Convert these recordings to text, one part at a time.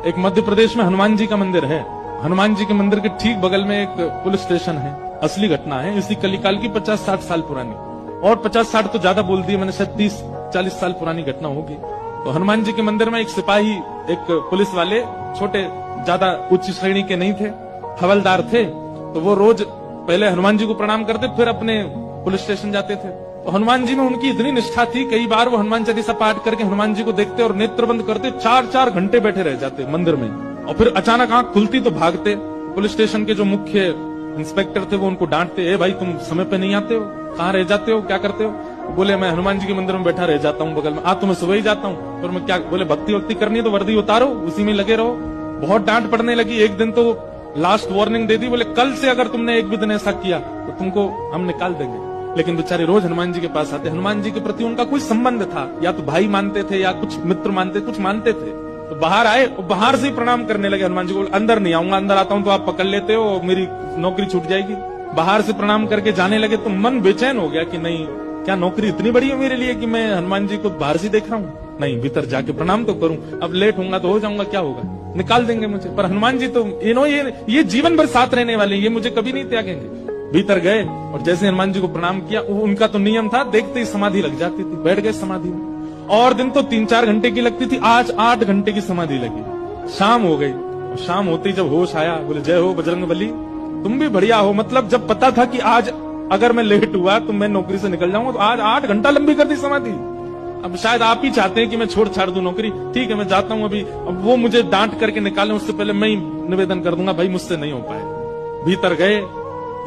एक मध्य प्रदेश में हनुमान जी का मंदिर है। हनुमान जी के मंदिर के ठीक बगल में एक पुलिस स्टेशन है। असली घटना है, इसी कलिकाल की 50-60 साल पुरानी, और 50-60 तो ज्यादा बोल दिए मैंने, शायद 30-40 साल पुरानी घटना होगी। तो हनुमान जी के मंदिर में एक सिपाही, एक पुलिस वाले, छोटे, ज्यादा उच्च श्रेणी के नहीं थे, हवलदार थे। तो वो रोज पहले हनुमान जी को प्रणाम करते, फिर अपने पुलिस स्टेशन जाते थे। तो हनुमान जी में उनकी इतनी निष्ठा थी, कई बार वो हनुमान चालीसा पाठ करके हनुमान जी को देखते और नेत्र बंद करते, 4-4 घंटे बैठे रह जाते मंदिर में, और फिर अचानक आंख खुलती तो भागते। पुलिस स्टेशन के जो मुख्य इंस्पेक्टर थे वो उनको डांटते, ए भाई तुम समय पे नहीं आते हो, कहाँ रह जाते हो, क्या करते हो? बोले मैं हनुमान जी के मंदिर में बैठा रह जाता हूँ बगल में। तो मैं सुबह ही जाता हूँ। फिर मैं क्या, बोले भक्ति वक्ति करनी है तो वर्दी उतारो, उसी में लगे रहो। बहुत डांट पड़ने लगी। एक दिन तो लास्ट वार्निंग दे दी, बोले कल से अगर तुमने एक भी दिन ऐसा किया तो तुमको हम निकाल देंगे। लेकिन बेचारे रोज हनुमान जी के पास आते। हनुमान जी के प्रति उनका कोई संबंध था, या तो भाई मानते थे या कुछ मित्र मानते, कुछ मानते थे। तो बाहर आए और बाहर से ही प्रणाम करने लगे हनुमान जी को। अंदर नहीं आऊंगा, अंदर आता हूं तो आप पकड़ लेते हो, मेरी नौकरी छूट जाएगी। बाहर से प्रणाम करके जाने लगे तो मन बेचैन हो गया कि नहीं, क्या नौकरी इतनी बड़ी है मेरे लिए कि मैं हनुमान जी को बाहर से देख रहा हूँ? नहीं, भीतर जाके प्रणाम तो करूं। अब लेट होऊंगा तो हो जाऊंगा, क्या होगा, निकाल देंगे मुझे। पर हनुमान जी तो ये जीवन भर साथ रहने वाले, ये मुझे कभी नहीं त्यागेंगे। भीतर गए और जैसे हनुमान जी को प्रणाम किया, उनका तो नियम था, देखते ही समाधि लग जाती थी। बैठ गए समाधि में, और दिन तो 3-4 घंटे की लगती थी, आज 8 घंटे की समाधि लगी। शाम हो गई, और शाम होते ही जब होश आया, बोले जय हो बजरंगबली, तुम भी बढ़िया हो। मतलब जब पता था कि आज अगर मैं लेट हुआ तो मैं नौकरी से निकल जाऊंगा, तो आज 8 घंटा लंबी कर दी समाधि। अब शायद आप ही चाहते हैं कि मैं छोड़ छाड़ दूं नौकरी, ठीक है मैं जाता हूं अभी। अब वो मुझे डांट करके निकालें उससे पहले मैं ही निवेदन कर दूंगा, भाई मुझसे नहीं हो पाए। भीतर गए,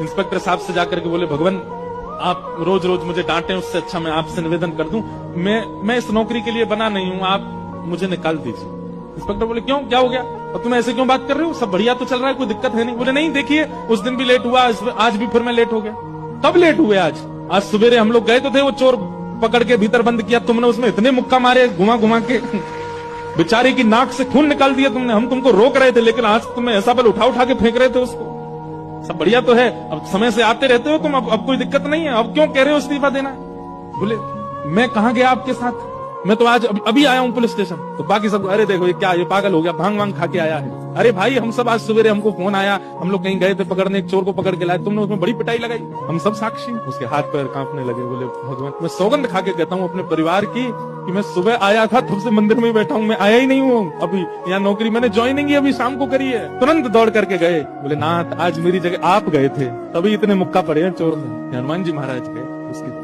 इंस्पेक्टर साहब से जाकर के बोले, भगवान आप रोज रोज मुझे डांटे, उससे अच्छा मैं आपसे निवेदन कर दूं, मैं इस नौकरी के लिए बना नहीं हूं, आप मुझे निकाल दीजिए। इंस्पेक्टर बोले क्यों, क्या हो गया, और तुम ऐसे क्यों बात कर रहे हो, सब बढ़िया तो चल रहा है, कोई दिक्कत है नहीं। बोले नहीं देखिए, उस दिन भी लेट हुआ, आज भी फिर मैं लेट हो गया। कब लेट हुए? आज सवेरे हम लोग गए तो थे, वो चोर पकड़ के भीतर बंद किया, तुमने उसमें इतने मुक्का मारे घुमा घुमा के, बेचारे की नाक से खून निकाल दिया तुमने। हम तुमको रोक रहे थे, लेकिन आज तुम्हें ऐसा बल उठा उठा के फेंक रहे थे उसको। सब बढ़िया तो है, अब समय से आते रहते हो तुम, अब कोई दिक्कत नहीं है, अब क्यों कह रहे हो इस्तीफा देना? बोले मैं कहां गया आपके साथ, मैं तो आज अभी आया हूं पुलिस स्टेशन। तो बाकी सब, अरे देखो ये क्या, ये पागल हो गया, भांग वांग खा के आया है। अरे भाई हम सब आज सवेरे, हमको फोन आया, हम लोग कहीं गए थे पकड़ने, एक चोर को पकड़ के लाए, तुमने उसमें बड़ी पिटाई लगाई, हम सब साक्षी। उसके हाथ पैर कांपने लगे। बोले भगवान, मैं सौगंध खा के कहता हूँ अपने परिवार की कि मैं सुबह आया था, तब से मंदिर में बैठा हूँ, मैं आया ही नहीं हूँ अभी। यहाँ नौकरी मैंने ज्वाइनिंग ही अभी शाम को करी है। तुरंत दौड़ करके गए, बोले नाथ आज मेरी जगह आप गए थे, तभी इतने मुक्का पड़े हैं चोर में। हनुमान जी महाराज गए, उसकी